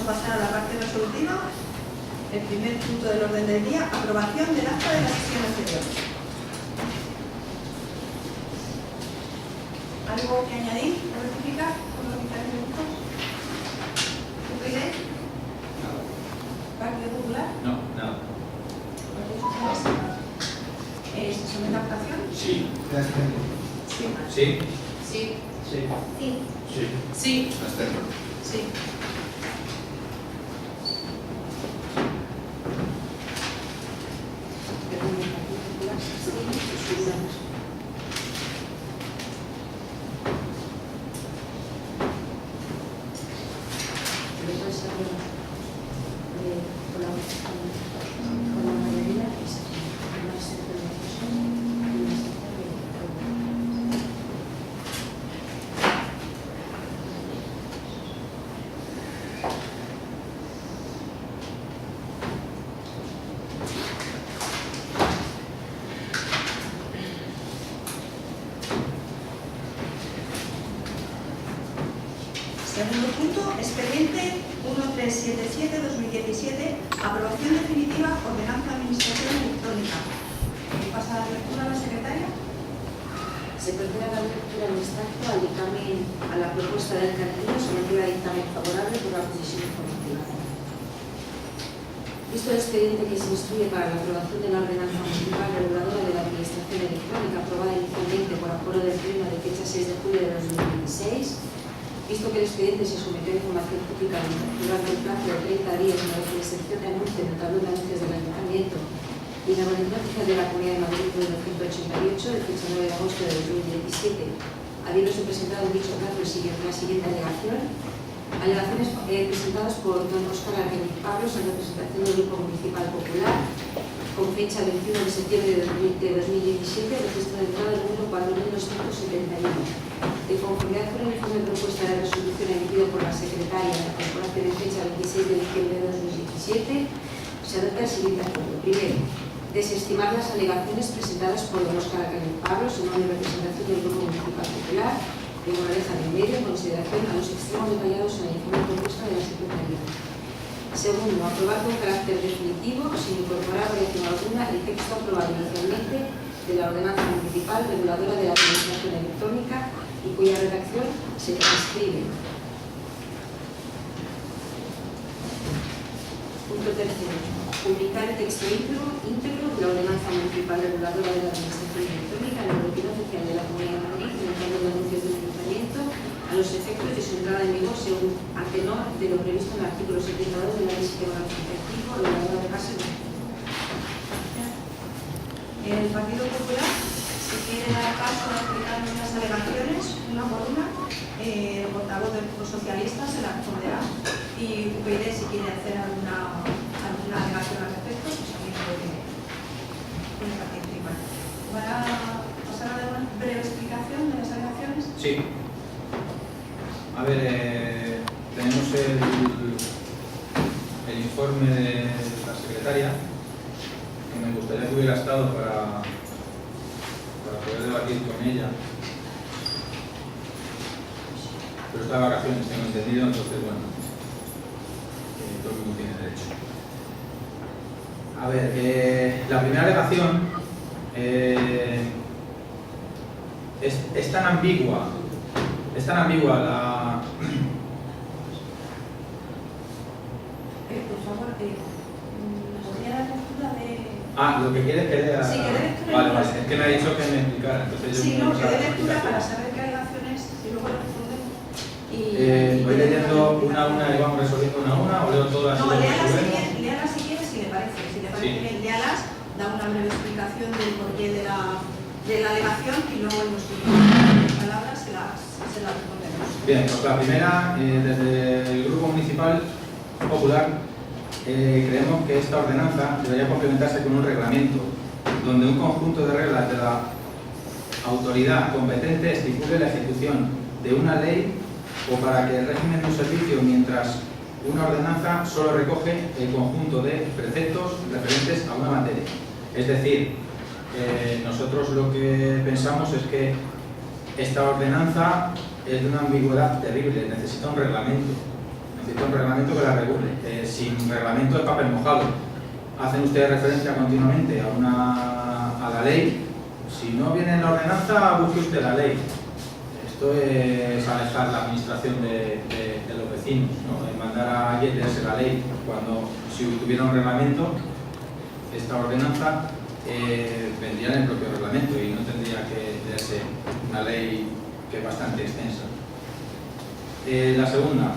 a pasar a la parte resolutiva. El primer punto del orden del día, aprobación del acta de la sesión anterior. ¿Algo que añadir o rectificar con los diferentes puntos? ¿UPyD? Nada. ¿Partido Popular? No, nada. ¿Partido Socialista? ¿Sesión de adaptación? Sí. Sí. Sí. Sí. Sí. Sí. Sí. Sí. Abstengo. Sí. Segundo punto, expediente 1377-2017, aprobación definitiva, ordenanza de administración electrónica. ¿Pasa la lectura a la secretaria? Se procede a la lectura en extracto al dictamen, a la propuesta del cartillo sometida a dictamen favorable por la Comisión Informativa. Visto el expediente que se instruye para la aprobación de la ordenanza municipal reguladora de la administración electrónica aprobada inicialmente por acuerdo del Pleno de fecha 6 de julio de 2016, visto que el expediente se sometió a información pública durante el plazo de 30 días en la sección de anuncio en el tablón de anuncios del Ayuntamiento y en la Boletín Oficial de la Comunidad de Madrid número 188 de fecha 9 de agosto de 2017, habiéndose presentado en dicho plazo la siguiente alegación. Alegaciones presentadas por don Óscar Argueñiz Pablos en representación del Grupo Municipal Popular con fecha 21 de septiembre de 2017, registro de entrada número 4271. De conformidad con el informe de propuesta de resolución emitido por la Secretaria de la Corporación en fecha 26 de diciembre de 2017, se adopta el siguiente acuerdo. Primero, desestimar las alegaciones presentadas por don Óscar Argueñiz Pablos en nombre de representación del Grupo Municipal Popular de Moraleja del Medio en consideración a los extremos detallados en el informe de propuesta de la Secretaría. Segundo, aprobar con carácter definitivo, sin incorporar variación alguna, el texto aprobado inicialmente de la ordenanza municipal reguladora de la administración electrónica y cuya redacción se transcribe. Punto tercero. Publicar el texto íntegro de la ordenanza municipal reguladora de la administración electrónica en el boletín oficial de la Comunidad de Madrid en el tablón de anuncios del Ayuntamiento a los efectos de su entrada en vigor según a tenor de lo previsto en el artículo 72 de la Ley Sistema Administrativo reguladora de base. El Partido Popular, si quiere dar paso a explicar las alegaciones, una por una, el portavoz del Grupo Socialista se la responderá. Y UPyD, si quiere hacer alguna alegación al respecto, pues también puede participar. ¿Para pasar a dar una breve explicación de las alegaciones? Sí. A ver, tenemos el informe de la secretaria, que me gustaría que hubiera estado para poder debatir con ella. Pero está de vacaciones, tengo entendido, entonces bueno, todo el mundo tiene derecho. A ver, la primera alegación es tan ambigua la... Por favor, ¿podría dar lectura de...? Lo que quiere que lea... Sí, que dé lectura. Vale, es que me ha dicho que me explicara, entonces yo... Sí, no, que dé lectura explicación. para saber qué alegaciones y luego respondemos. Voy leyendo una a una y vamos resolviendo una a una, o leo todas y No, luego léalas resolvemos. si quieres, si le parece. Si le parece Sí. bien, léalas, da una breve explicación del porqué de la alegación y luego en los últimos palabras se las respondemos. Bien, pues la primera, desde el Grupo Municipal Popular, creemos que esta ordenanza debería complementarse con un reglamento donde un conjunto de reglas de la autoridad competente estipule la ejecución de una ley o para que el régimen de un servicio, mientras una ordenanza solo recoge el conjunto de preceptos referentes a una materia. Es decir, nosotros lo que pensamos es que esta ordenanza es de una ambigüedad terrible, necesita un reglamento. necesita un reglamento que la regule. Sin reglamento de papel mojado. Hacen ustedes referencia continuamente a la ley. Si no viene en la ordenanza, busque usted la ley. Esto es alejar la administración de los vecinos, ¿no? Mandar a alguien leerse la ley, cuando si tuviera un reglamento, esta ordenanza vendría en el propio reglamento y no tendría que leerse una ley que es bastante extensa. La segunda,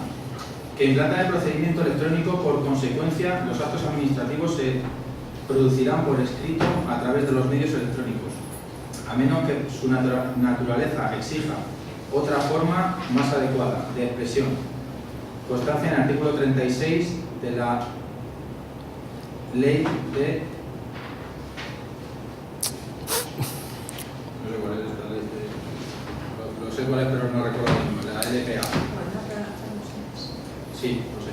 que implanta el procedimiento electrónico, por consecuencia los actos administrativos se producirán por escrito a través de los medios electrónicos, a menos que su naturaleza exija otra forma más adecuada de expresión. Constancia en el artículo 36 de la ley de... No sé cuál es esta ley de... Lo sé cuál es, pero no recuerdo el nombre, de la LPA. Sí, lo sé.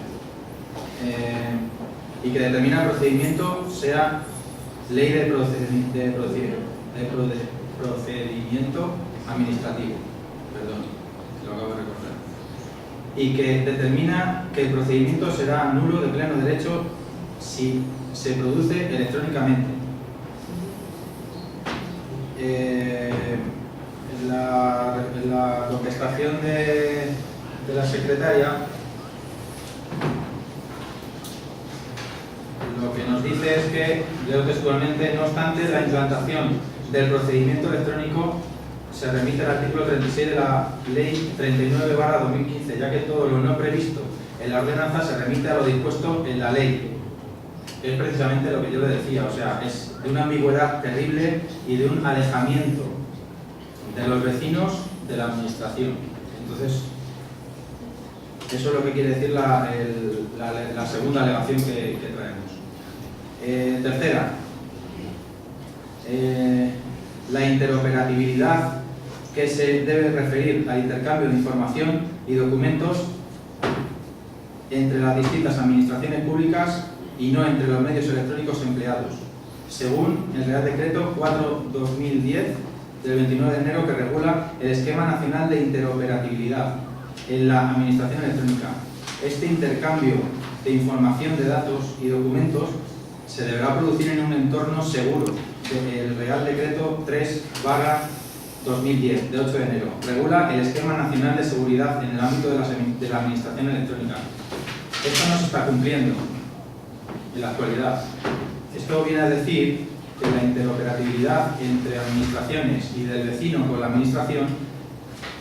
Y que determina el procedimiento sea ley de procedimiento administrativo. Perdón, lo acabo de recordar. Y que determina que el procedimiento será nulo de pleno derecho si se produce electrónicamente. En la contestación de la secretaria, lo que nos dice es que, leo textualmente, no obstante, la implantación del procedimiento electrónico se remite al artículo 36 de la Ley 39/2015, ya que todo lo no previsto en la ordenanza se remite a lo dispuesto en la ley. Es precisamente lo que yo le decía, o sea, es de una ambigüedad terrible y de un alejamiento de los vecinos de la administración. Entonces, eso es lo que quiere decir la segunda alegación que traemos. Tercera, la interoperabilidad, que se debe referir al intercambio de información y documentos entre las distintas administraciones públicas y no entre los medios electrónicos empleados, según el Real Decreto 4/2010 del 29 de enero, que regula el Esquema Nacional de Interoperabilidad en la Administración Electrónica. Este intercambio de información, de datos y documentos se deberá producir en un entorno seguro. El Real Decreto 3/2010 de 8 de enero regula el Esquema Nacional de Seguridad en el ámbito de la Administración Electrónica. Esto no se está cumpliendo en la actualidad. Esto viene a decir que la interoperabilidad entre administraciones y del vecino con la administración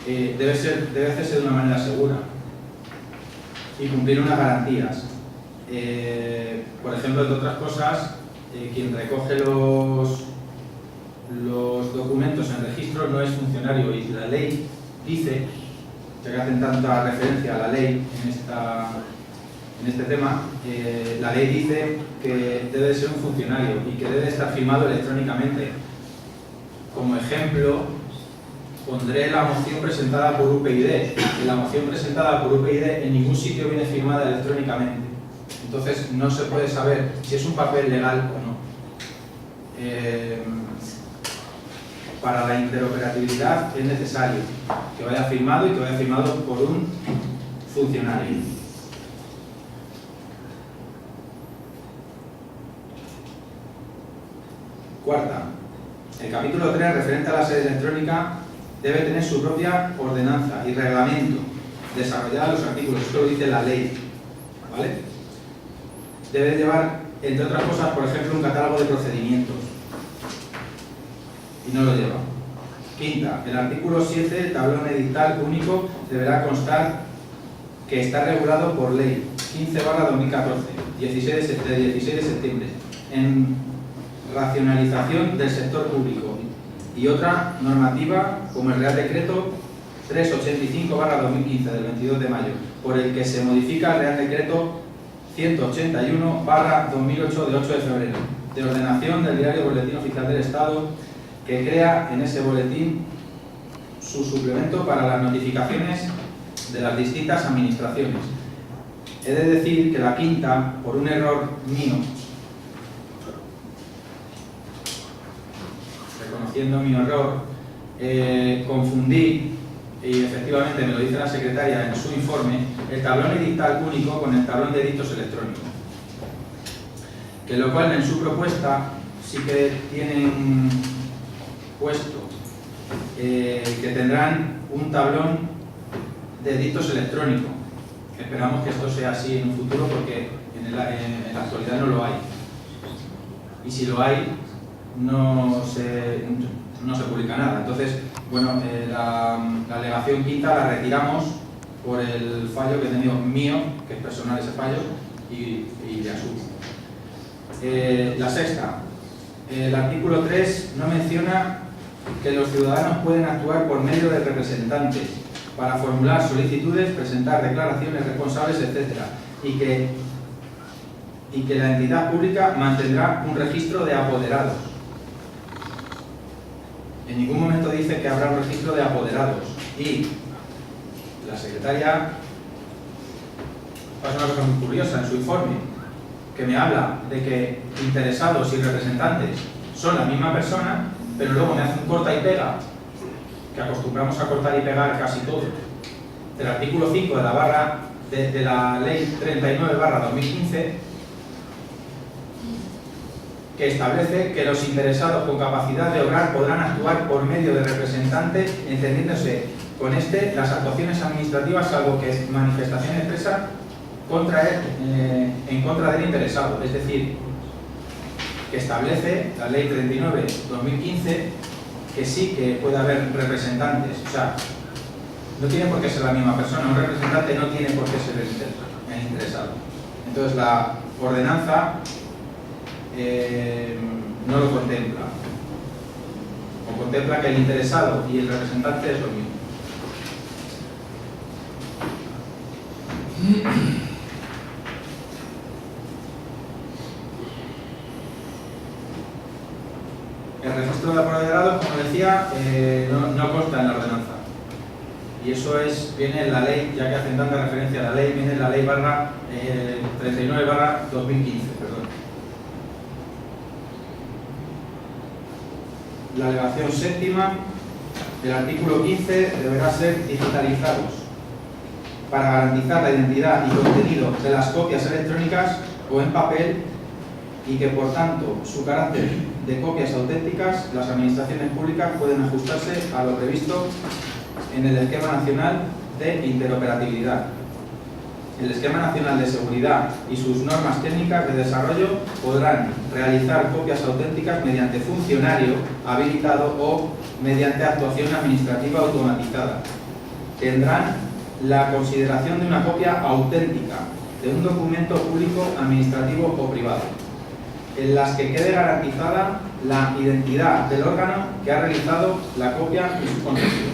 debe hacerse de una manera segura y cumplir unas garantías. Por ejemplo, entre otras cosas, quien recoge los documentos en registro no es funcionario, y la ley dice, ya que hacen tanta referencia a la ley en este tema, la ley dice que debe de ser un funcionario y que debe de estar firmado electrónicamente. Como ejemplo, pondré la moción presentada por UPyD. La moción presentada por UPyD en ningún sitio viene firmada electrónicamente. Entonces no se puede saber si es un papel legal o no. Para la interoperabilidad es necesario que vaya firmado y que vaya firmado por un funcionario. Cuarta, el capítulo 3, referente a la sede electrónica, debe tener su propia ordenanza y reglamento desarrollada en los artículos. Esto lo dice la ley, ¿vale? Debe llevar, entre otras cosas, por ejemplo, un catálogo de procedimientos, y no lo lleva. Quinta, el artículo 7, el tablón edital único, deberá constar que está regulado por ley 15/2014, 16 de septiembre, en racionalización del sector público, y otra normativa como el Real Decreto 385/2015 del 22 de mayo, por el que se modifica el Real Decreto 181/2008 de 8 de febrero, de ordenación del Diario Boletín Oficial del Estado, que crea en ese boletín su suplemento para las notificaciones de las distintas administraciones. He de decir que la quinta, por un error mío, reconociendo mi error, confundí y efectivamente me lo dice la secretaria en su informe, el tablón edictal único con el tablón de edictos electrónicos. Que lo cual en su propuesta sí que tienen puesto que tendrán un tablón de edictos electrónicos. Esperamos que esto sea así en un futuro porque en la actualidad no lo hay. Y si lo hay, no se publica nada. Entonces, bueno, la alegación quinta la retiramos por el fallo que he tenido mío, que es personal ese fallo, y de asumo. La sexta, el artículo 3 no menciona que los ciudadanos pueden actuar por medio de representantes para formular solicitudes, presentar declaraciones responsables, etc. Y que la entidad pública mantendrá un registro de apoderados. En ningún momento dice que habrá un registro de apoderados. Y la secretaria pasa una cosa muy curiosa en su informe, que me habla de que interesados y representantes son la misma persona, pero luego me hace un corta y pega, que acostumbramos a cortar y pegar casi todo, del artículo 5 de la ley 39/2015, que establece que los interesados con capacidad de obrar podrán actuar por medio de representante, entendiéndose con este las actuaciones administrativas, salvo que manifestación expresa en contra del interesado. Es decir, que establece la ley 39/2015 que sí que puede haber representantes. O sea, no tiene por qué ser la misma persona. Un representante no tiene por qué ser el interesado. Entonces la ordenanza no lo contempla. O contempla que el interesado y el representante es lo mismo. El registro de apoderados, como decía, no consta en la ordenanza. Y eso viene en la ley, ya que hacen tanta referencia a la ley, viene en la ley 39/2015, perdón. La alegación séptima del artículo 15 deberá ser digitalizados para garantizar la identidad y contenido de las copias electrónicas o en papel, y que por tanto su carácter de copias auténticas las administraciones públicas pueden ajustarse a lo previsto en el Esquema Nacional de Interoperabilidad, el Esquema Nacional de Seguridad y sus normas técnicas de desarrollo podrán realizar copias auténticas mediante funcionario habilitado o mediante actuación administrativa automatizada. Tendrán la consideración de una copia auténtica de un documento público, administrativo o privado, en las que quede garantizada la identidad del órgano que ha realizado la copia y su concesión,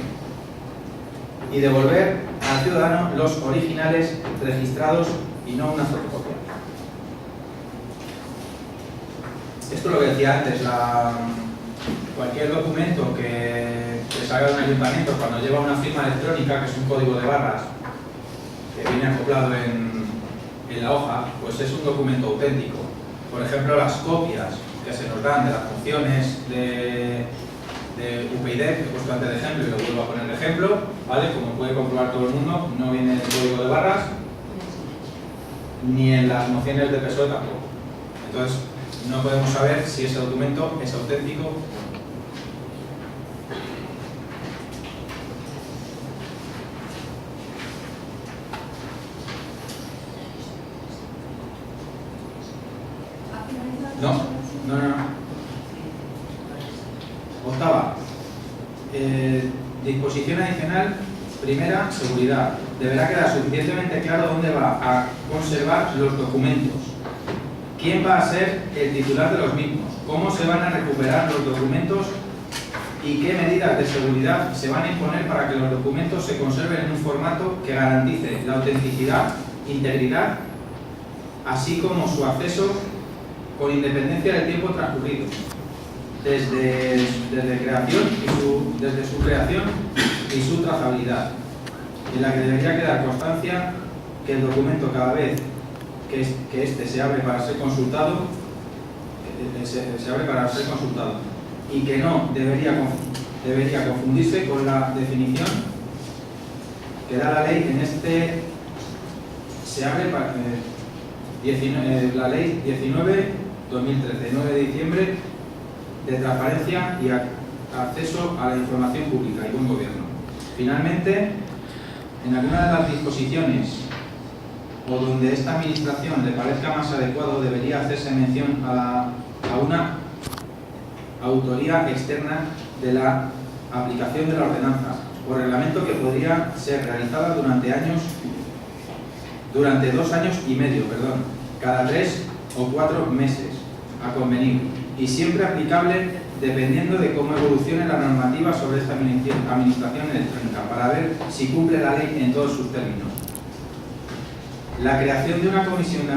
y devolver al ciudadano los originales registrados y no una fotocopia. Esto es lo que decía antes, cualquier documento que salga de un ayuntamiento cuando lleva una firma electrónica, que es un código de barras que viene acoplado en la hoja, pues es un documento auténtico. Por ejemplo, las copias que se nos dan de las funciones de UPyD, que he puesto antes de ejemplo y lo vuelvo a poner de ejemplo, ¿vale? Como puede comprobar todo el mundo, no viene el código de barras, ni en las mociones de PSOE tampoco. Entonces, no podemos saber si ese documento es auténtico. No. Octava. Disposición adicional. Primera, seguridad. Deberá quedar suficientemente claro dónde va a conservar los documentos. ¿Quién va a ser el titular de los mismos? ¿Cómo se van a recuperar los documentos? ¿Y qué medidas de seguridad se van a imponer para que los documentos se conserven en un formato que garantice la autenticidad, integridad, así como su acceso con independencia del tiempo transcurrido, desde su creación y su trazabilidad, en la que debería quedar constancia que el documento, cada vez que éste se abre para ser consultado, y que no debería confundirse con la definición que da la ley en este... Se abre para, la ley 19/2013, 9 de diciembre, de transparencia y acceso a la información pública y buen gobierno. Finalmente, en alguna de las disposiciones o donde esta administración le parezca más adecuado, debería hacerse mención a una autoría externa de la aplicación de la ordenanza o reglamento que podría ser realizada durante 2 años y medio, cada 3 o 4 meses, a convenir, y siempre aplicable dependiendo de cómo evolucione la normativa sobre esta administración electrónica, para ver si cumple la ley en todos sus términos. La creación de una comisión de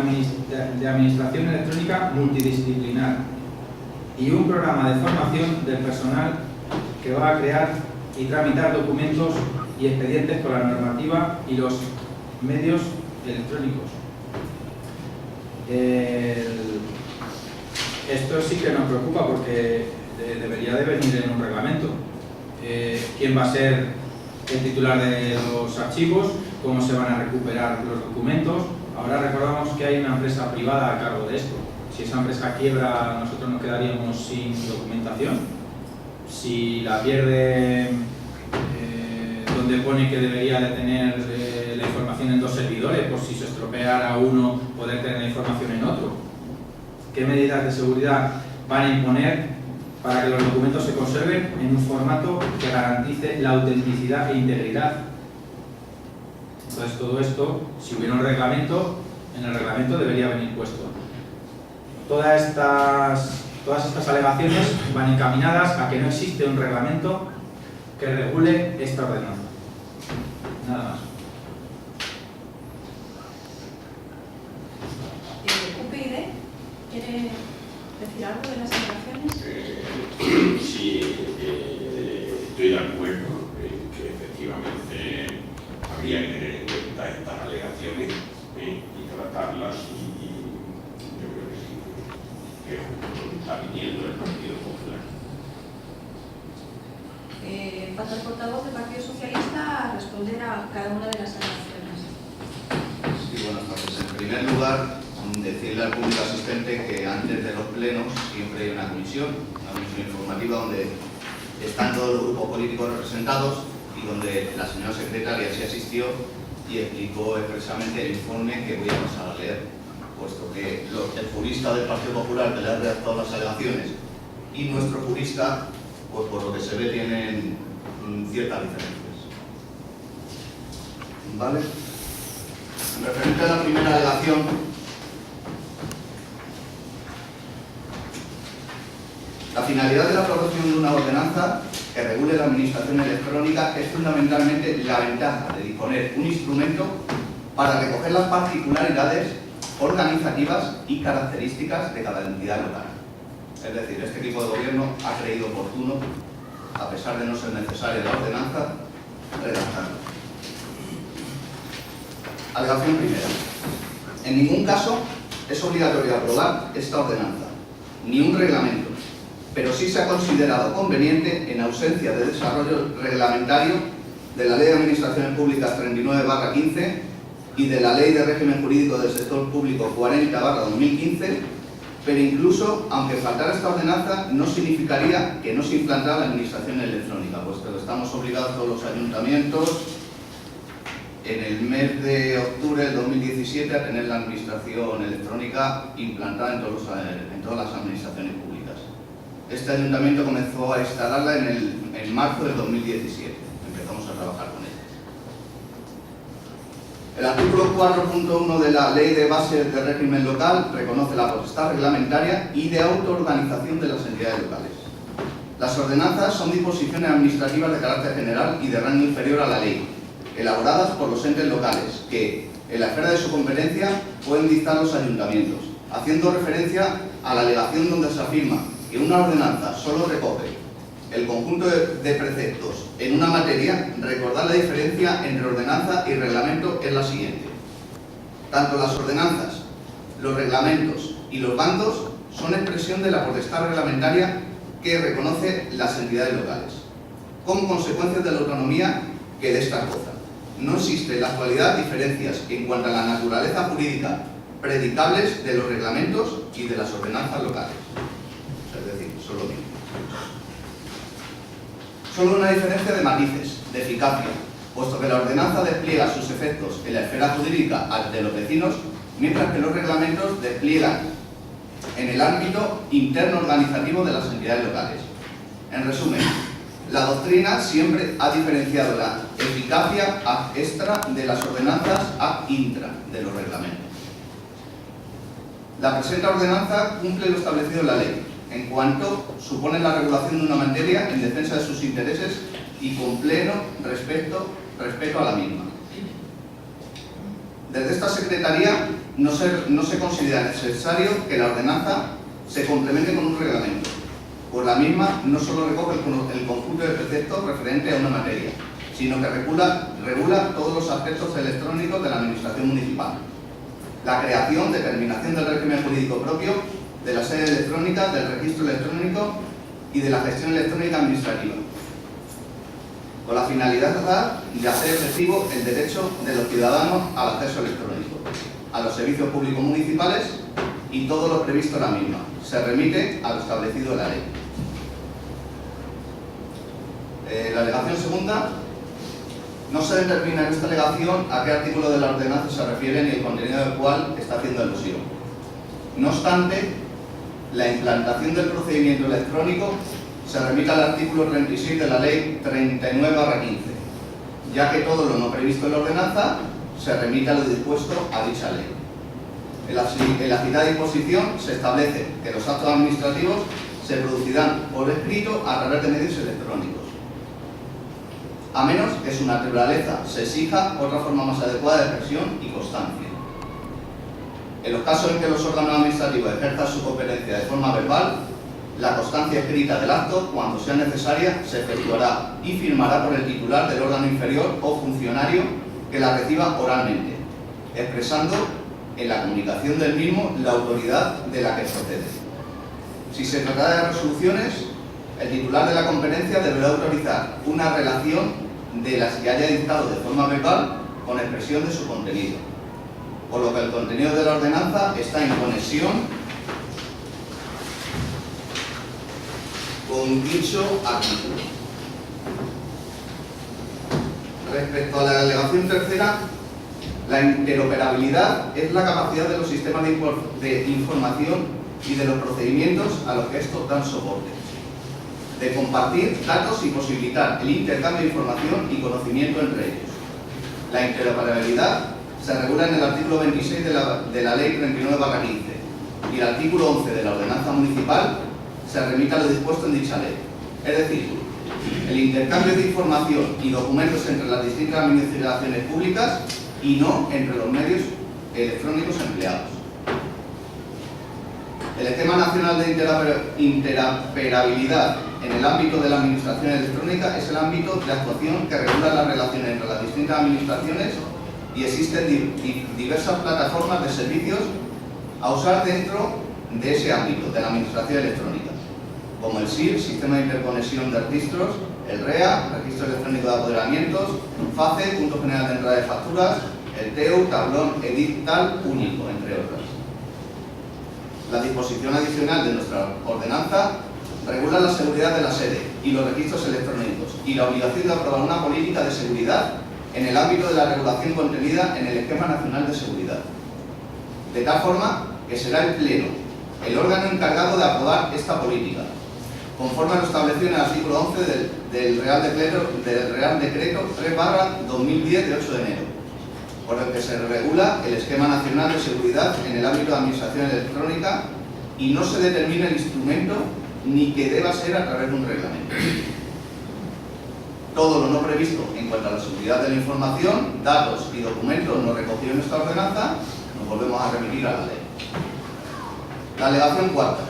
administración electrónica multidisciplinar y un programa de formación del personal que va a crear y tramitar documentos y expedientes con la normativa y los medios electrónicos. Esto sí que nos preocupa porque debería de venir en un reglamento. ¿Quién va a ser el titular de los archivos? ¿Cómo se van a recuperar los documentos? Ahora recordamos que hay una empresa privada a cargo de esto. Si esa empresa quiebra, nosotros nos quedaríamos sin documentación. Si la pierde donde pone que debería de tener la información en 2 servidores, por si se estropeara uno, poder tener la información en otro. ¿Qué medidas de seguridad van a imponer para que los documentos se conserven en un formato que garantice la autenticidad e integridad? Entonces todo esto, si hubiera un reglamento, en el reglamento debería venir puesto. Todas estas alegaciones van encaminadas a que no existe un reglamento que regule esta ordenanza. Nada más. ¿UPyD quiere decir algo de las alegaciones? Sí, estoy de acuerdo en que efectivamente habría que tener en cuenta estas alegaciones y tratarlas, y yo creo que sí, que está viniendo el Partido Popular. Falta el portavoz del Partido Socialista a responder a cada una de las alegaciones. Sí, buenas tardes. En primer lugar, decirle al público asistente que antes de los plenos siempre hay una comisión informativa donde están todos los grupos políticos representados y donde la señora secretaria sí asistió y explicó expresamente el informe que voy a pasar a leer, puesto que el jurista del Partido Popular que le ha redactado las alegaciones y nuestro jurista, pues por lo que se ve, tienen ciertas diferencias. ¿Vale? Referente a la primera alegación, la finalidad de la aprobación de una ordenanza que regule la administración electrónica es fundamentalmente la ventaja de disponer un instrumento para recoger las particularidades organizativas y características de cada entidad local. Es decir, este equipo de gobierno ha creído oportuno, a pesar de no ser necesaria la ordenanza, redactarla. Alegación primera. En ningún caso es obligatorio aprobar esta ordenanza, ni un reglamento, pero sí se ha considerado conveniente, en ausencia de desarrollo reglamentario de la Ley de Administraciones Públicas 39/15 y de la Ley de Régimen Jurídico del Sector Público 40/2015, pero incluso, aunque faltara esta ordenanza, no significaría que no se implantara la administración electrónica, puesto que estamos obligados todos los ayuntamientos en el mes de octubre del 2017 a tener la administración electrónica implantada en todas las administraciones públicas. Este ayuntamiento comenzó a instalarla en marzo del 2017. Empezamos a trabajar con ella. El artículo 4.1 de la Ley de Bases de Régimen Local reconoce la potestad reglamentaria y de autoorganización de las entidades locales. Las ordenanzas son disposiciones administrativas de carácter general y de rango inferior a la ley, elaboradas por los entes locales, que, en la esfera de su competencia, pueden dictar los ayuntamientos, haciendo referencia a la alegación donde se afirma que una ordenanza solo recoge el conjunto de preceptos en una materia. Recordar la diferencia entre ordenanza y reglamento es la siguiente. Tanto las ordenanzas, los reglamentos y los bandos son expresión de la potestad reglamentaria que reconoce las entidades locales, como consecuencia de la autonomía que de estas gozan, no existe en la actualidad diferencias en cuanto a la naturaleza jurídica predicables de los reglamentos y de las ordenanzas locales. Es decir, son lo mismo. Solo una diferencia de matices, de eficacia, puesto que la ordenanza despliega sus efectos en la esfera jurídica de los vecinos, mientras que los reglamentos despliegan en el ámbito interno organizativo de las entidades locales. En resumen, la doctrina siempre ha diferenciado la eficacia ad extra de las ordenanzas ad intra de los reglamentos. La presente ordenanza cumple lo establecido en la ley, en cuanto supone la regulación de una materia en defensa de sus intereses y con pleno respeto a la misma. Desde esta Secretaría no se considera necesario que la ordenanza se complemente con un reglamento, pues la misma no solo recoge el conjunto de preceptos referentes a una materia, sino que regula todos los aspectos electrónicos de la administración municipal. La creación, determinación del régimen jurídico propio, de la sede electrónica, del registro electrónico y de la gestión electrónica administrativa, con la finalidad de hacer efectivo el derecho de los ciudadanos al acceso electrónico, a los servicios públicos municipales y todo lo previsto en la misma. Se remite a lo establecido en la ley. La alegación segunda. No se determina en esta alegación a qué artículo de la ordenanza se refiere ni el contenido del cual está haciendo alusión. No obstante, la implantación del procedimiento electrónico se remite al artículo 36 de la Ley 39/15, ya que todo lo no previsto en la ordenanza se remite a lo dispuesto a dicha ley. En la citada disposición se establece que los actos administrativos se producirán por escrito a través de medios electrónicos, a menos que su naturaleza se exija otra forma más adecuada de expresión y constancia. En los casos en que los órganos administrativos ejerzan su competencia de forma verbal, la constancia escrita del acto, cuando sea necesaria, se efectuará y firmará por el titular del órgano inferior o funcionario que la reciba oralmente, expresando en la comunicación del mismo la autoridad de la que procede. Si se trata de resoluciones, el titular de la competencia deberá autorizar una relación de las que haya dictado de forma verbal con expresión de su contenido, por lo que el contenido de la ordenanza está en conexión con dicho artículo. Respecto a la alegación tercera, la interoperabilidad es la capacidad de los sistemas de información y de los procedimientos a los que estos dan soporte, de compartir datos y posibilitar el intercambio de información y conocimiento entre ellos. La interoperabilidad se regula en el artículo 26 de la Ley 39/15 y el artículo 11 de la Ordenanza Municipal se remite a lo dispuesto en dicha ley. Es decir, el intercambio de información y documentos entre las distintas administraciones públicas y no entre los medios electrónicos empleados. El Esquema Nacional de Interoperabilidad en el ámbito de la administración electrónica es el ámbito de actuación que regula las relaciones entre las distintas administraciones y existen diversas plataformas de servicios a usar dentro de ese ámbito de la administración electrónica, como el SIR, Sistema de Interconexión de Registros, el REA, Registro Electrónico de Apoderamientos, FACE, Punto General de Entrada de Facturas, el TEU, Tablón Edital Único, entre otras. La disposición adicional de nuestra ordenanza regula la seguridad de la sede y los registros electrónicos y la obligación de aprobar una política de seguridad en el ámbito de la regulación contenida en el Esquema Nacional de Seguridad, de tal forma que será el Pleno el órgano encargado de aprobar esta política, conforme a lo establecido en el artículo 11 del Real Decreto 3/2010 de 8 de enero, por el que se regula el Esquema Nacional de Seguridad en el ámbito de administración electrónica y no se determina el instrumento ni que deba ser a través de un reglamento. Todo lo no previsto en cuanto a la seguridad de la información, datos y documentos no recogidos en esta ordenanza, nos volvemos a remitir a la ley. La alegación cuarta.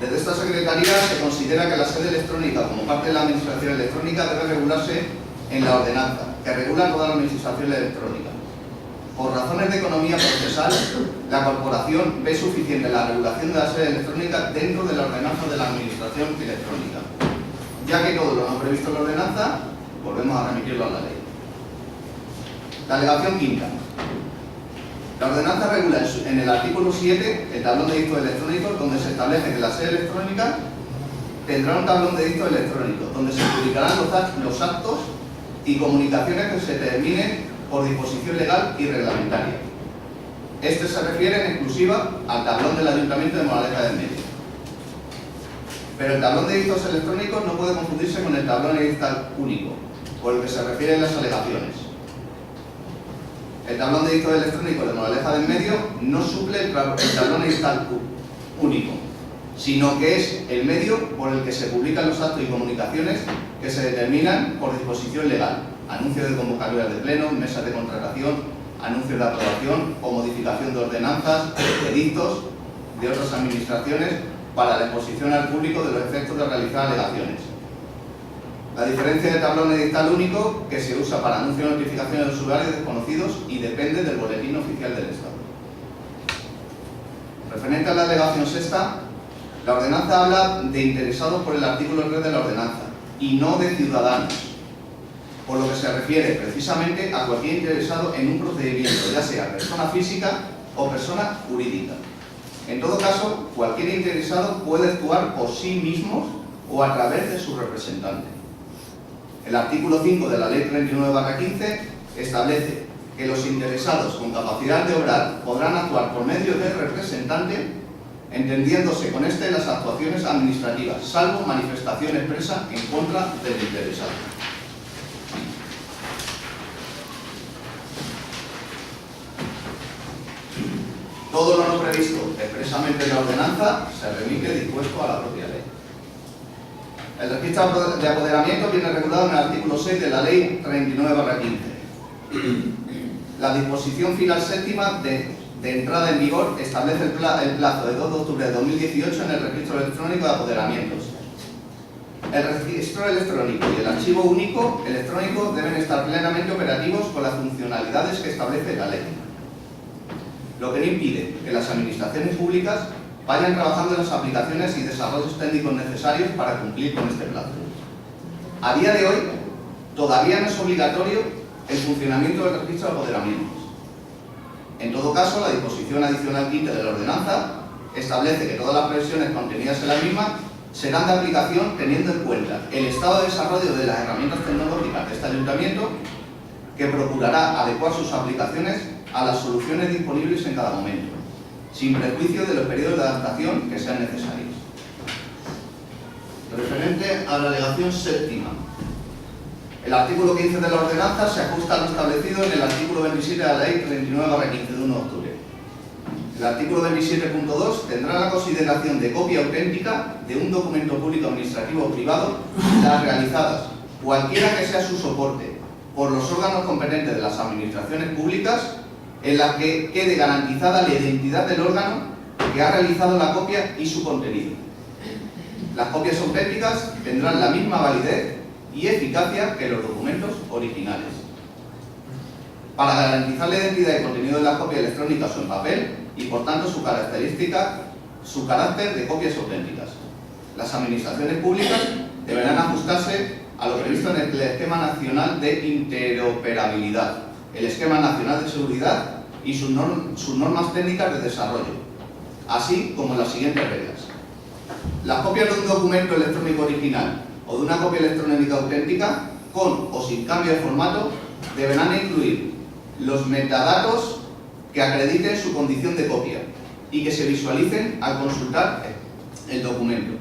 Desde esta Secretaría se considera que la sede electrónica como parte de la administración electrónica debe regularse en la ordenanza, que regula toda la administración electrónica. Por razones de economía procesal, la Corporación ve suficiente la regulación de la sede electrónica dentro de la ordenanza de la administración electrónica. Ya que todo lo no previsto en la ordenanza, volvemos a remitirlo a la ley. La alegación quinta. La ordenanza regula en el artículo 7 el tablón de dictos electrónicos, donde se establece que la sede electrónica tendrá un tablón de dictos electrónico, donde se publicarán los actos y comunicaciones que se determinen por disposición legal y reglamentaria. Este se refiere en exclusiva al tablón del Ayuntamiento de Moraleja del Medio. Pero el tablón de dictos electrónicos no puede confundirse con el tablón edital único, por el que se refieren las alegaciones. El tablón de dictos electrónicos de Moraleja del Medio no suple el tablón edital único, sino que es el medio por el que se publican los actos y comunicaciones que se determinan por disposición legal: anuncios de convocatorias de pleno, mesas de contratación, anuncios de aprobación o modificación de ordenanzas, edictos de otras administraciones para la exposición al público de los efectos de realizar alegaciones. La diferencia del tablón edital único, que se usa para anuncios y notificaciones de usuarios desconocidos y depende del boletín oficial del Estado. Referente a la alegación sexta, la ordenanza habla de interesados por el artículo 3 de la ordenanza y no de ciudadanos, por lo que se refiere precisamente a cualquier interesado en un procedimiento, ya sea persona física o persona jurídica. En todo caso, cualquier interesado puede actuar por sí mismo o a través de su representante. El artículo 5 de la Ley 39/15 establece que los interesados con capacidad de obrar podrán actuar por medio del representante, entendiéndose con este las actuaciones administrativas, salvo manifestación expresa en contra del interesado. Todo lo no previsto expresamente en la ordenanza se remite dispuesto a la propia ley. El registro de apoderamiento viene regulado en el artículo 6 de la Ley 39/15. La disposición final séptima de entrada en vigor establece el plazo de 2 de octubre de 2018 en el registro electrónico de apoderamientos. El registro electrónico y el archivo único electrónico deben estar plenamente operativos con las funcionalidades que establece la ley, lo que no impide que las administraciones públicas vayan trabajando en las aplicaciones y desarrollos técnicos necesarios para cumplir con este plazo. A día de hoy, todavía no es obligatorio el funcionamiento del registro de apoderamientos. En todo caso, la disposición adicional quinta de la ordenanza establece que todas las previsiones contenidas en la misma serán de aplicación teniendo en cuenta el estado de desarrollo de las herramientas tecnológicas de este ayuntamiento, que procurará adecuar sus aplicaciones a las soluciones disponibles en cada momento, sin prejuicio de los periodos de adaptación que sean necesarios. Referente a la alegación séptima, el artículo 15 de la ordenanza se ajusta a lo establecido en el artículo 27 de la Ley 39/15 de 1 de octubre. El artículo 27.2 tendrá la consideración de copia auténtica de un documento público administrativo o privado, las realizadas, cualquiera que sea su soporte, por los órganos competentes de las administraciones públicas, en la que quede garantizada la identidad del órgano que ha realizado la copia y su contenido. Las copias auténticas tendrán la misma validez y eficacia que los documentos originales. Para garantizar la identidad y contenido de las copias electrónicas o en papel, y por tanto su carácter de copias auténticas, las administraciones públicas deberán ajustarse a lo previsto en el Esquema Nacional de Interoperabilidad, el Esquema Nacional de Seguridad y sus normas técnicas de desarrollo, así como las siguientes reglas. Las copias de un documento electrónico original o de una copia electrónica auténtica, con o sin cambio de formato, deberán incluir los metadatos que acrediten su condición de copia y que se visualicen al consultar el documento.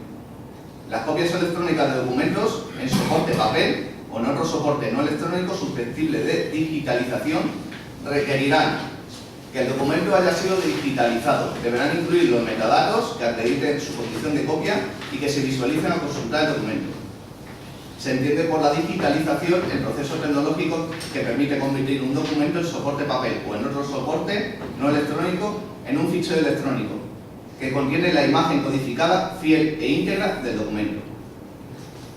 Las copias electrónicas de documentos en soporte papel o en otro soporte no electrónico susceptible de digitalización requerirán que el documento haya sido digitalizado. Deberán incluir los metadatos que acrediten su condición de copia y que se visualicen al consultar el documento. Se entiende por la digitalización el proceso tecnológico que permite convertir un documento en soporte papel o en otro soporte no electrónico en un fichero electrónico que contiene la imagen codificada fiel e íntegra del documento.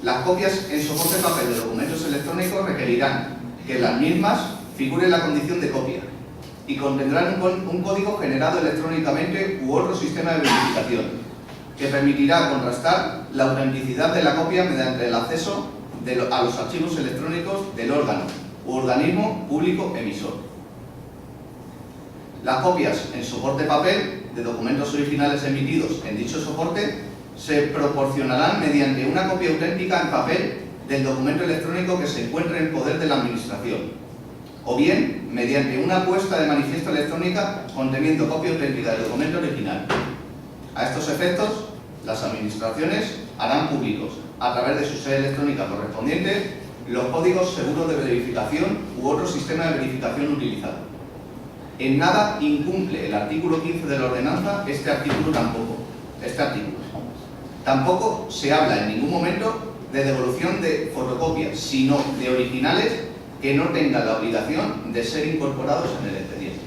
Las copias en soporte papel de documentos electrónicos requerirán que las mismas figuren la condición de copia y contendrán un código generado electrónicamente u otro sistema de verificación que permitirá contrastar la autenticidad de la copia mediante el acceso a los archivos electrónicos del órgano u organismo público emisor. Las copias en soporte papel de documentos originales emitidos en dicho soporte se proporcionarán mediante una copia auténtica en papel del documento electrónico que se encuentre en poder de la Administración, o bien mediante una puesta de manifiesto electrónica conteniendo copia auténtica del documento original. A estos efectos, las Administraciones harán públicos, a través de su sede electrónica correspondiente, los códigos seguros de verificación u otro sistema de verificación utilizado. En nada incumple el artículo 15 de la ordenanza este artículo. Tampoco se habla en ningún momento de devolución de fotocopias, sino de originales que no tengan la obligación de ser incorporados en el expediente.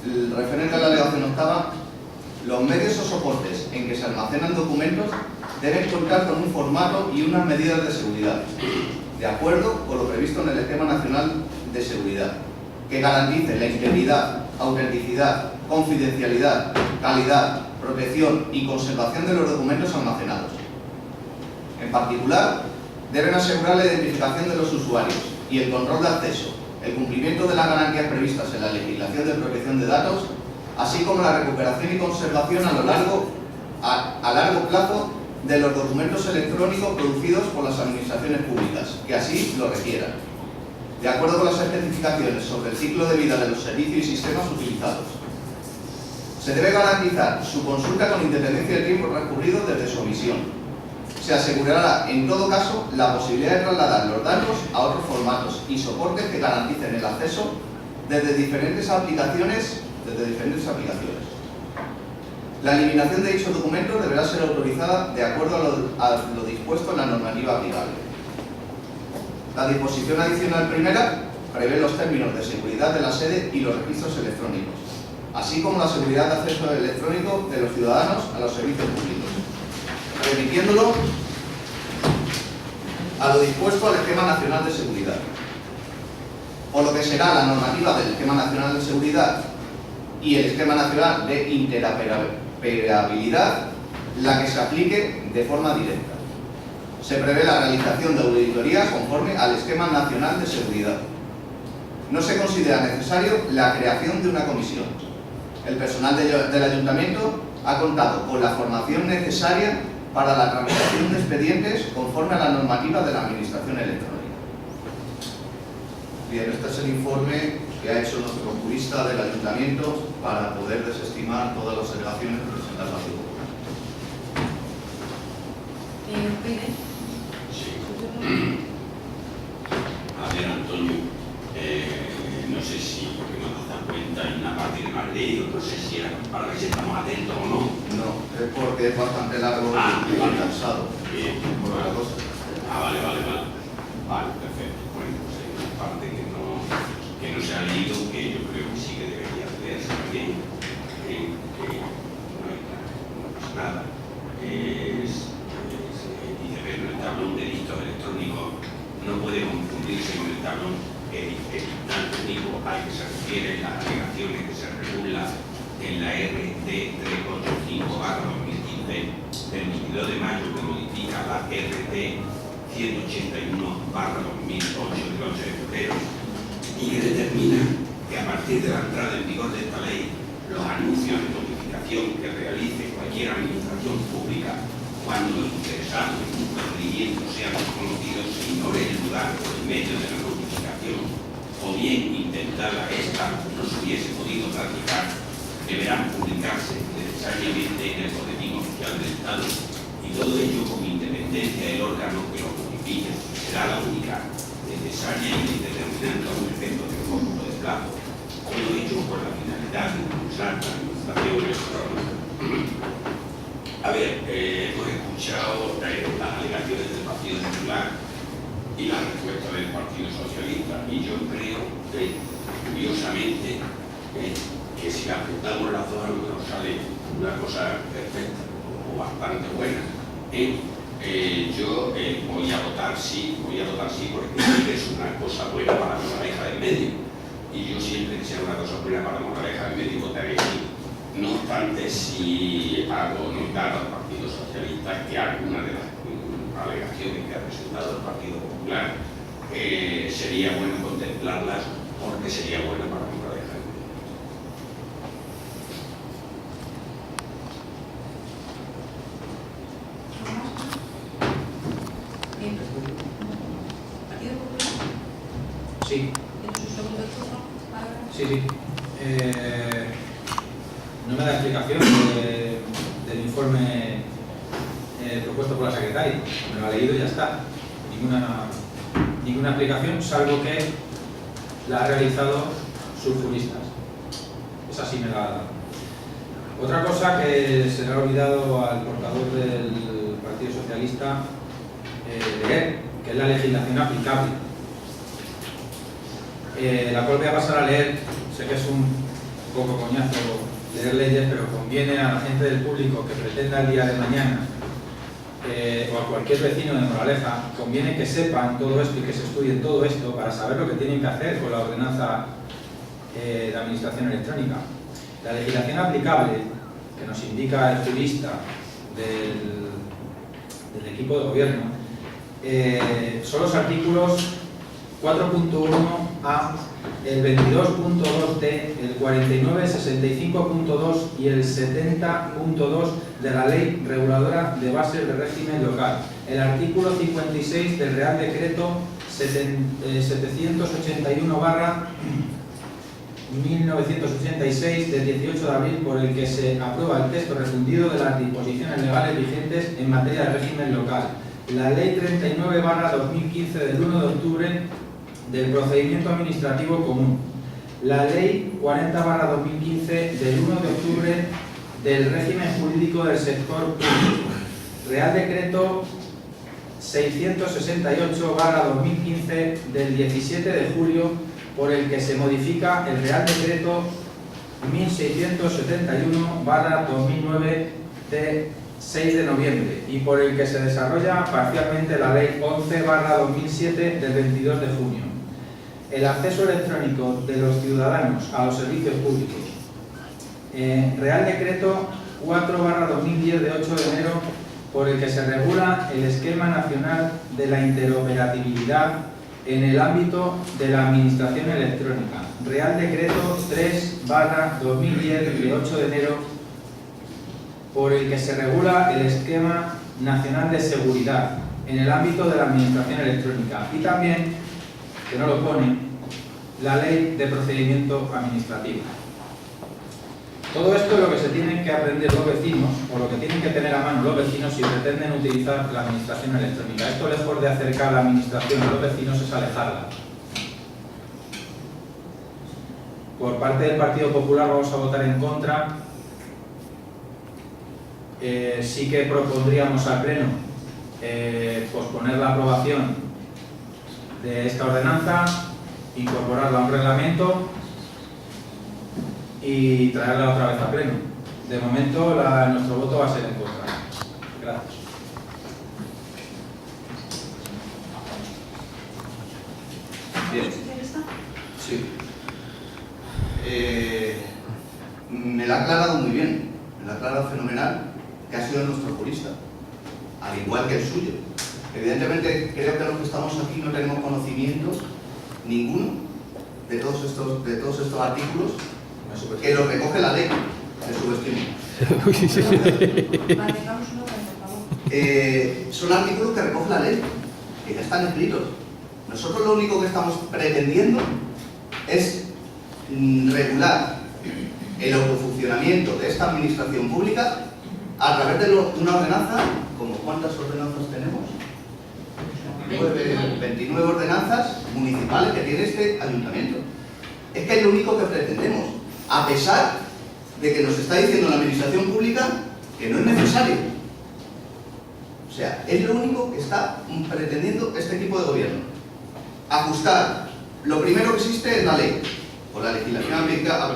El referente a la alegación octava, los medios o soportes en que se almacenan documentos deben contar con un formato y unas medidas de seguridad, de acuerdo con lo previsto en el Esquema Nacional de Seguridad, que garanticen la integridad, autenticidad, confidencialidad, calidad, protección y conservación de los documentos almacenados. En particular, deben asegurar la identificación de los usuarios y el control de acceso, el cumplimiento de las garantías previstas en la legislación de protección de datos, así como la recuperación y conservación a largo plazo de los documentos electrónicos producidos por las administraciones públicas, que así lo requieran, de acuerdo con las especificaciones sobre el ciclo de vida de los servicios y sistemas utilizados. Se debe garantizar su consulta con independencia del tiempo transcurrido desde su emisión. Se asegurará, en todo caso, la posibilidad de trasladar los datos a otros formatos y soportes que garanticen el acceso desde diferentes aplicaciones. La eliminación de dichos documentos deberá ser autorizada de acuerdo a lo dispuesto en la normativa aplicable. La disposición adicional primera prevé los términos de seguridad de la sede y los registros electrónicos, así como la seguridad de acceso electrónico de los ciudadanos a los servicios públicos, remitiéndolo a lo dispuesto al Esquema Nacional de Seguridad, por lo que será la normativa del Esquema Nacional de Seguridad y el Esquema Nacional de Interoperabilidad la que se aplique de forma directa. Se prevé la realización de auditorías conforme al Esquema Nacional de Seguridad. No se considera necesario la creación de una comisión. El personal del Ayuntamiento ha contado con la formación necesaria para la tramitación de expedientes conforme a la normativa de la Administración Electrónica. Bien, este es el informe que ha hecho nuestro jurista del Ayuntamiento para poder desestimar todas las alegaciones presentadas al Grupo. Sí. A ver, Antonio, no sé si, porque no te das cuenta, hay una parte que no has leído, no sé si era para ver si estamos atentos o no. No, es porque es bastante largo y cansado. Bien, Por la cosa. vale. Vale, perfecto. Bueno, pues hay una parte que no se ha leído, que yo creo que sí que debería leerse también, que no es nada. Dice que el tablón de dictos electrónicos no puede confundirse con el tablón electrónico al que se refieren las alegaciones que se regula en la RT 385/2015 del 22 de mayo, que modifica la RT 181/2008 del 8 de febrero y que determina que a partir de la entrada en vigor de esta ley, los anuncios de notificación que realice cualquier administración pública cuando los interesados en un procedimiento sean desconocidos se ignore el lugar o el medio de la notificación, o bien intentada esta no se hubiese podido practicar, deberán publicarse necesariamente en el Boletín Oficial del Estado, y todo ello con independencia del órgano que lo notifique será la única, necesaria y determinante a un efecto de cómputo de plazo, todo ello con la finalidad de impulsar la administración electrónica. A ver, hemos escuchado las alegaciones del Partido Popular y la respuesta del Partido Socialista, y yo creo que, curiosamente, que si la juntamos las dos, a lo mejor sale una cosa perfecta o bastante buena. Yo voy a votar sí porque creo que es una cosa buena para la moraleja del medio, y yo siempre que sea una cosa buena para la moraleja del medio votaré sí. No obstante, si hago notar al Partido Socialista que alguna de las alegaciones que ha presentado el Partido Popular sería bueno contemplarlas porque sería bueno para la de gente. ¿Partido Popular? Sí, ¿En su segundo turno? sí. No me da explicación del informe propuesto por la secretaria. Me lo ha leído y ya está. Ninguna explicación, salvo que la ha realizado sus juristas. Esa sí me la ha dado. Otra cosa que se le ha olvidado al portavoz del Partido Socialista leer, que es la legislación aplicable. La cual voy a pasar a leer. Sé que es un poco coñazo leer leyes, pero conviene a la gente del público que pretenda el día de mañana o a cualquier vecino de Moraleja, conviene que sepan todo esto y que se estudien todo esto para saber lo que tienen que hacer con la ordenanza de administración electrónica. La legislación aplicable, que nos indica el jurista del equipo de gobierno, son los artículos 4.1a, el 22.2d, el 49, 65.2 y el 70.2 de la Ley Reguladora de Bases de Régimen Local, el artículo 56 del Real Decreto 781/1986 del 18 de abril, por el que se aprueba el texto refundido de las disposiciones legales vigentes en materia de régimen local, la Ley 39/2015 del 1 de octubre del Procedimiento Administrativo Común, la Ley 40/2015 del 1 de octubre del Régimen Jurídico del Sector Público, Real Decreto 668/2015 del 17 de julio, por el que se modifica el Real Decreto 1671/2009 de 6 de noviembre y por el que se desarrolla parcialmente la Ley 11/2007 del 22 de junio. El acceso electrónico de los ciudadanos a los servicios públicos. Real Decreto 4/2010 de 8 de enero, por el que se regula el Esquema Nacional de la Interoperabilidad en el ámbito de la Administración Electrónica. Real Decreto 3/2010 de 8 de enero, por el que se regula el Esquema Nacional de Seguridad en el ámbito de la Administración Electrónica. Y también, que no lo pone, la Ley de Procedimiento Administrativo. Todo esto es lo que se tienen que aprender los vecinos, o lo que tienen que tener a mano los vecinos si pretenden utilizar la administración electrónica. Esto, lejos de acercar la administración a los vecinos, es alejarla. Por parte del Partido Popular vamos a votar en contra. Sí que propondríamos al Pleno posponer la aprobación de esta ordenanza, incorporarla a un reglamento y traerla otra vez a Pleno. De momento, nuestro voto va a ser en contra. Gracias. Bien. ¿Socialista? Sí. Me la ha aclarado muy bien, me la ha aclarado fenomenal, que ha sido nuestro jurista, al igual que el suyo. Evidentemente, creo que los que estamos aquí no tenemos conocimiento ninguno de todos estos artículos que los recoge la ley de subestima. Vale, damos un orden, por favor. Son artículos que recoge la ley, que ya están escritos. Nosotros lo único que estamos pretendiendo es regular el autofuncionamiento de esta administración pública a través de una ordenanza, como ¿cuántas ordenanzas tenemos? 29 ordenanzas municipales que tiene este ayuntamiento. Es que es lo único que pretendemos, a pesar de que nos está diciendo la administración pública que no es necesario. O sea, es lo único que está pretendiendo este equipo de gobierno. Ajustar. Lo primero que existe es la ley, o la legislación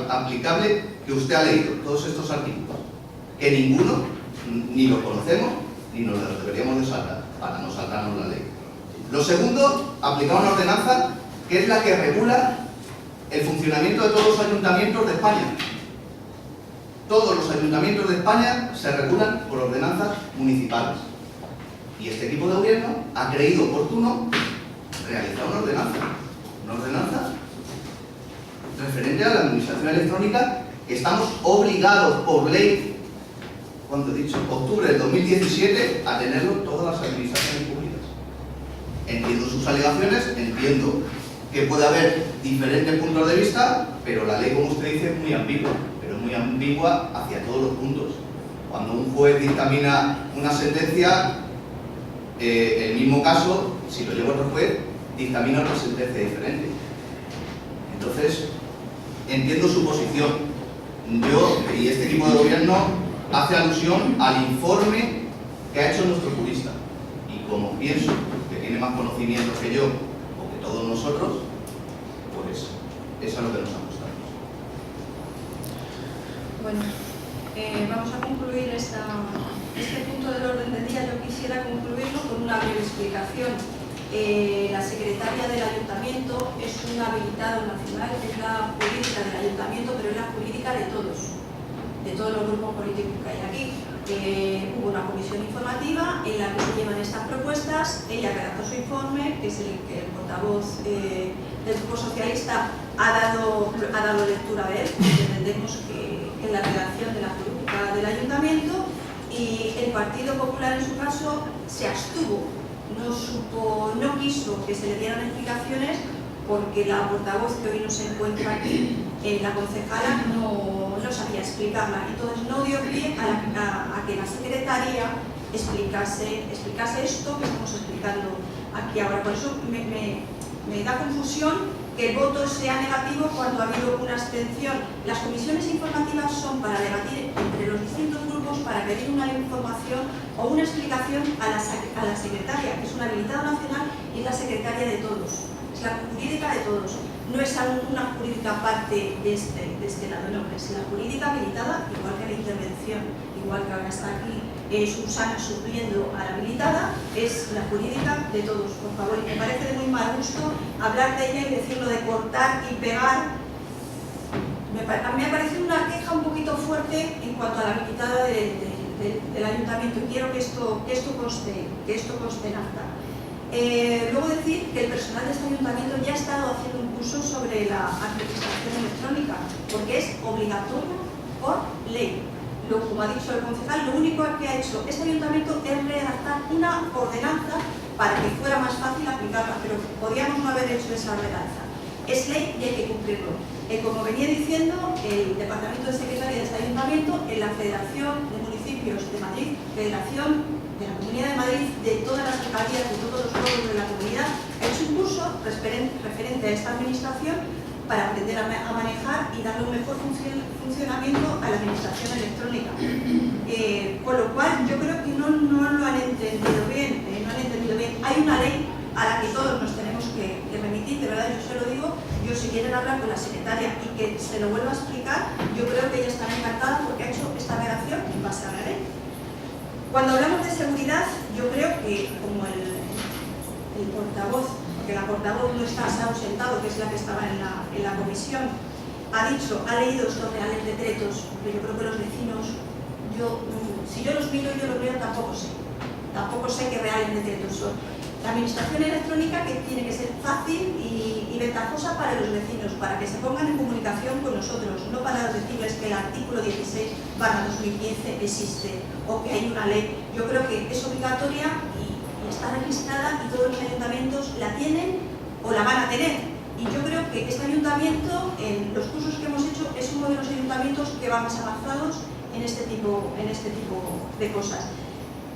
aplicable que usted ha leído, todos estos artículos, que ninguno ni lo conocemos ni nos los deberíamos de saltar, para no saltarnos la ley. Lo segundo, aplicar una ordenanza que es la que regula el funcionamiento de todos los ayuntamientos de España. Todos los ayuntamientos de España se regulan por ordenanzas municipales. Y este equipo de gobierno ha creído oportuno realizar una ordenanza correspondiente a la administración electrónica, estamos obligados por ley, cuando he dicho octubre del 2017, a tenerlo todas las administraciones públicas. Entiendo sus alegaciones, entiendo que puede haber diferentes puntos de vista, pero la ley, como usted dice, es muy ambigua, pero es muy ambigua hacia todos los puntos. Cuando un juez dictamina una sentencia, el mismo caso, si lo lleva otro juez, dictamina otra sentencia diferente. Entonces, entiendo su posición. Yo y este equipo de gobierno hace alusión al informe que ha hecho nuestro jurista. Y como pienso que tiene más conocimientos que yo, o que todos nosotros, pues eso es a lo que nos ajustamos. Bueno, vamos a concluir este punto del orden del día. Yo quisiera concluirlo con una breve explicación. La secretaria del ayuntamiento es un habilitado nacional, es la jurídica del ayuntamiento, pero es la jurídica de todos los grupos políticos que hay aquí. Hubo una comisión informativa en la que se llevan estas propuestas, ella redactó su informe, que es el que el portavoz del Grupo Socialista ha dado lectura de él, entendemos que en la redacción de la política del ayuntamiento, y el Partido Popular en su caso se abstuvo, no quiso que se le dieran explicaciones porque la portavoz que hoy no se encuentra aquí, la concejala, no sabía explicarla, entonces no dio pie a que la secretaria explicase esto que estamos explicando aquí ahora. Por eso me da confusión que el voto sea negativo cuando ha habido una abstención. Las comisiones informativas son para debatir entre los distintos grupos, para pedir una información o una explicación a la secretaria, que es una habilitada nacional y es la secretaria de todos, es la jurídica de todos. No es una jurídica aparte de este lado, no, es la jurídica habilitada, igual que la intervención, igual que ahora está aquí Susana supliendo a la habilitada, es la jurídica de todos, por favor. Y me parece de muy mal gusto hablar de ella y decirlo de cortar y pegar. Me ha parecido una queja un poquito fuerte en cuanto a la habilitada del ayuntamiento, y quiero que esto conste en acta. Luego decir que el personal de este ayuntamiento ya ha estado haciendo un curso sobre la administración electrónica, porque es obligatorio por ley. Como ha dicho el concejal, lo único que ha hecho este ayuntamiento es redactar una ordenanza para que fuera más fácil aplicarla, pero podríamos no haber hecho esa ordenanza. Es ley y hay que cumplirlo. Como venía diciendo, el Departamento de Secretaría de este ayuntamiento, en la Federación de Municipios de Madrid, Federación de la Comunidad de Madrid, de todas las alcaldías, de todos los pueblos de la comunidad, ha hecho un curso referente a esta administración para aprender a manejar y darle un mejor funcionamiento a la administración electrónica. Con lo cual, yo creo que no lo han entendido bien, Hay una ley a la que todos nos tenemos que remitir, de verdad, yo se lo digo. Yo, si quieren hablar con la secretaria y que se lo vuelva a explicar, yo creo que ella estará encantada porque ha hecho esta redacción en base a la ley. Cuando hablamos de seguridad, yo creo que, como el portavoz, que la portavoz no está, se ha ausentado, que es la que estaba en la comisión, ha leído estos reales decretos, pero yo creo que los vecinos, si yo los miro, tampoco sé qué reales decretos son. La administración electrónica, que tiene que ser fácil y ventajosa para los vecinos, para que se pongan en comunicación con nosotros, no para decirles que el artículo 16/2015 existe o que hay una ley. Yo creo que es obligatoria y está registrada y todos los ayuntamientos la tienen o la van a tener. Y yo creo que este ayuntamiento, en los cursos que hemos hecho, es uno de los ayuntamientos que va más avanzados en este tipo de cosas.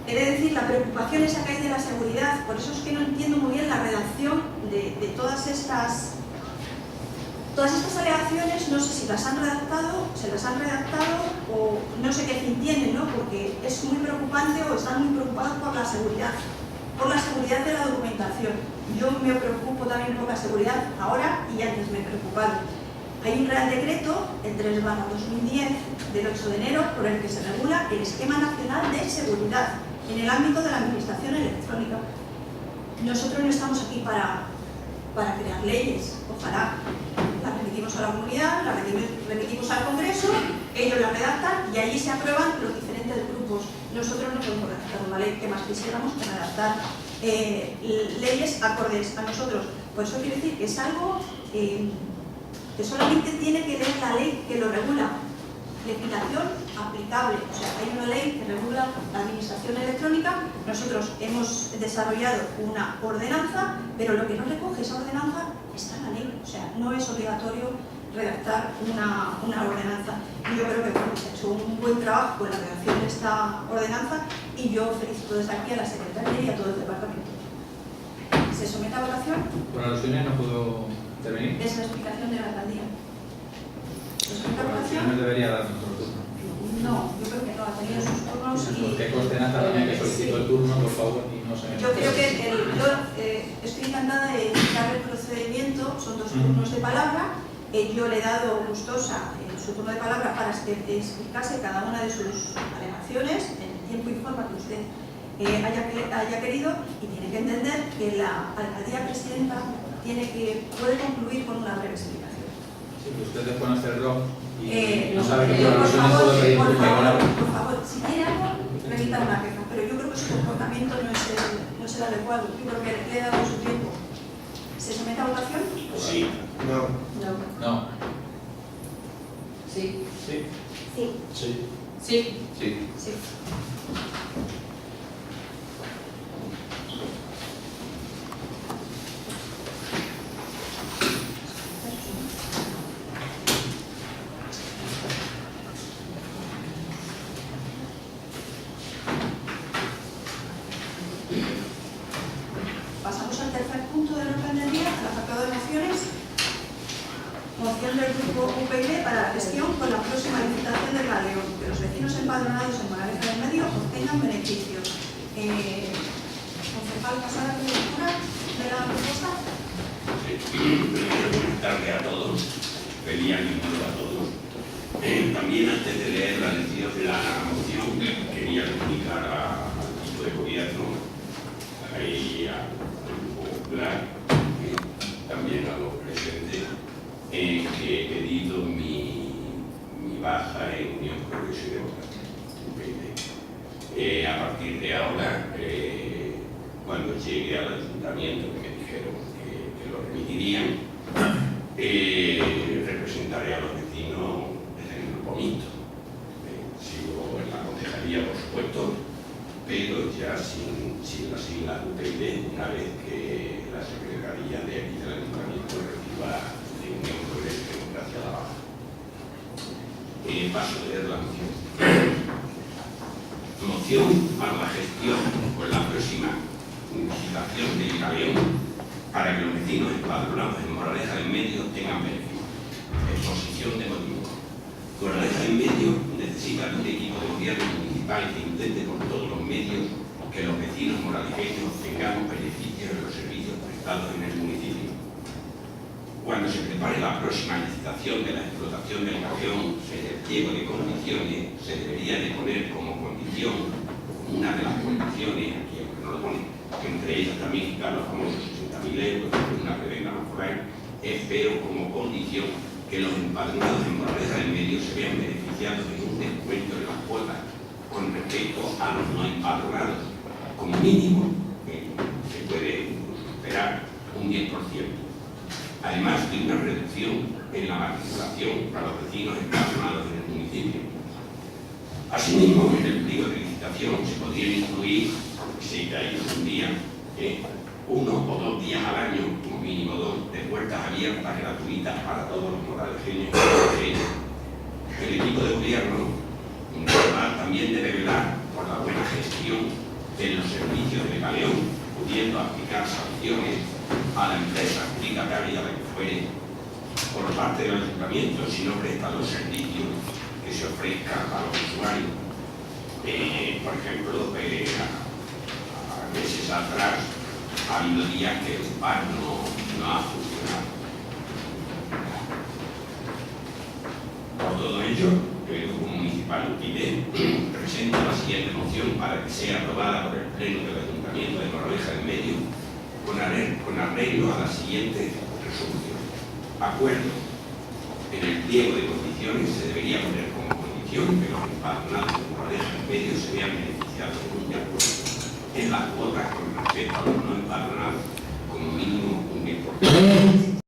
He de decir, la preocupación esa que hay de la seguridad, por eso es que no entiendo muy bien la redacción de todas estas alegaciones. No sé si las han redactado, o no sé qué fin tienen, ¿no? Porque es muy preocupante, o están muy preocupados por la seguridad de la documentación. Yo me preocupo también por la seguridad ahora y antes me he preocupado. Hay un Real Decreto, el 3/2010, del 8 de enero, por el que se regula el Esquema Nacional de Seguridad en el ámbito de la administración electrónica. Nosotros no estamos aquí para crear leyes, ojalá. Las remitimos a la comunidad, las remitimos al Congreso, ellos las redactan y allí se aprueban los diferentes grupos. Nosotros no podemos redactar una ley, que más quisiéramos que redactar leyes acordes a nosotros. Por eso quiero decir que es algo que solamente tiene que leer la ley que lo regula. Legislación aplicable, o sea, hay una ley que regula la administración electrónica. Nosotros hemos desarrollado una ordenanza, pero lo que no recoge esa ordenanza está en la ley, o sea, no es obligatorio redactar una ordenanza. Y yo creo que se ha hecho un buen trabajo con la redacción de esta ordenanza y yo felicito desde aquí a la secretaria y a todo el departamento. ¿Se somete a votación? Por alusiones no puedo intervenir. Es la explicación de la alcaldía. ¿Se somete a Por votación? alusiones debería dar nuestro turno. No, yo creo que no, ha tenido sus turnos y... Porque conste Nata también que solicito el turno, por favor, y no se me... Yo creo que estoy encantada de indicar el procedimiento, son 2 turnos de palabra. Yo le he dado gustosa su turno de palabra para que explicase cada una de sus alegaciones en el tiempo y forma que usted haya querido, y tiene que entender que la alcaldía presidenta puede concluir con una breve explicación. Sí, que usted desconoce el ROC y no Por sabe que por alusiones puedo pedir turno de palabra. favor, si quiere algo, remita una queja, pero yo creo que su comportamiento no es el adecuado. Yo creo que le he dado su tiempo. ¿Se somete a votación? Sí. No. No. Sí. Sí. Sí. Sí. Sí. Sí. Pasamos al tercer punto del orden del día, al apartado de mociones. Moción del grupo UPyD para la gestión con la próxima licitación del Galeón, que los vecinos empadronados en Moraleja del Medio obtengan beneficios. Concejal Casada, ¿qué lectura de la propuesta? Buenas tardes a todos, feliz año nuevo a todos. También antes de leer la lección de la moción, quería comunicar al equipo de gobierno y al grupo popular, también a los presentes, que he pedido mi baja en Unión Progreso y Democrática. A partir de ahora, cuando llegue al ayuntamiento, que me dijeron que lo remitirían, representaré a los vecinos desde el grupo mixto. Sigo en la concejalía, por supuesto, pero ya sin la sigla UPyD, una vez que la Secretaría de aquí del Ayuntamiento reciba de Unión Progreso y Democracia la baja. Paso a leer la moción. Moción para la gestión con la próxima licitación del Galeón para que los vecinos empadronados en Moraleja del Medio tengan beneficio. Exposición de motivos. Moraleja del Medio necesita de un equipo de gobierno municipal que intente por todos los medios que los vecinos moralejeños tengamos beneficios de los servicios prestados en el municipio. Cuando se prepare la próxima licitación de la explotación del Galeón en el pliego de condiciones, se debería de poner como condición, una de las condiciones, aquí aunque no lo pone, entre ellas también quitar los famosos 60.000 euros, una prebenda más por ahí, espero como condición que los empadronados en Moraleja del Medio se vean beneficiados de un descuento de las cuotas con respecto a los no empadronados, como mínimo, se puede superar un 10%. Además de una reducción en la matriculación para los vecinos empadronados en el municipio. Asimismo, en el pliego de licitación se podría incluir, si cae un día, 1 o 2 días al año, como mínimo 2, de puertas abiertas gratuitas para todos los moralejeños. El equipo de gobierno municipal también debe velar por la buena gestión de los servicios de Galeón, pudiendo aplicar sanciones a la empresa adjudicataria de que fuere por parte del ayuntamiento si no presta los servicios que se ofrezcan a los usuarios. Por ejemplo, a meses atrás ha habido días que el bar no ha funcionado. Por todo ello, el Grupo Municipal UPyD presenta la siguiente moción para que sea aprobada por el Pleno del Ayuntamiento de Moraleja del Medio con arreglo a la siguiente resolución. Acuerdo. En el pliego de condiciones se debería poner como condición que los empadronados de Moraleja del Medio se vean beneficiados de un descuento en las cuotas con respecto a los no empadronados, como mínimo un 10%.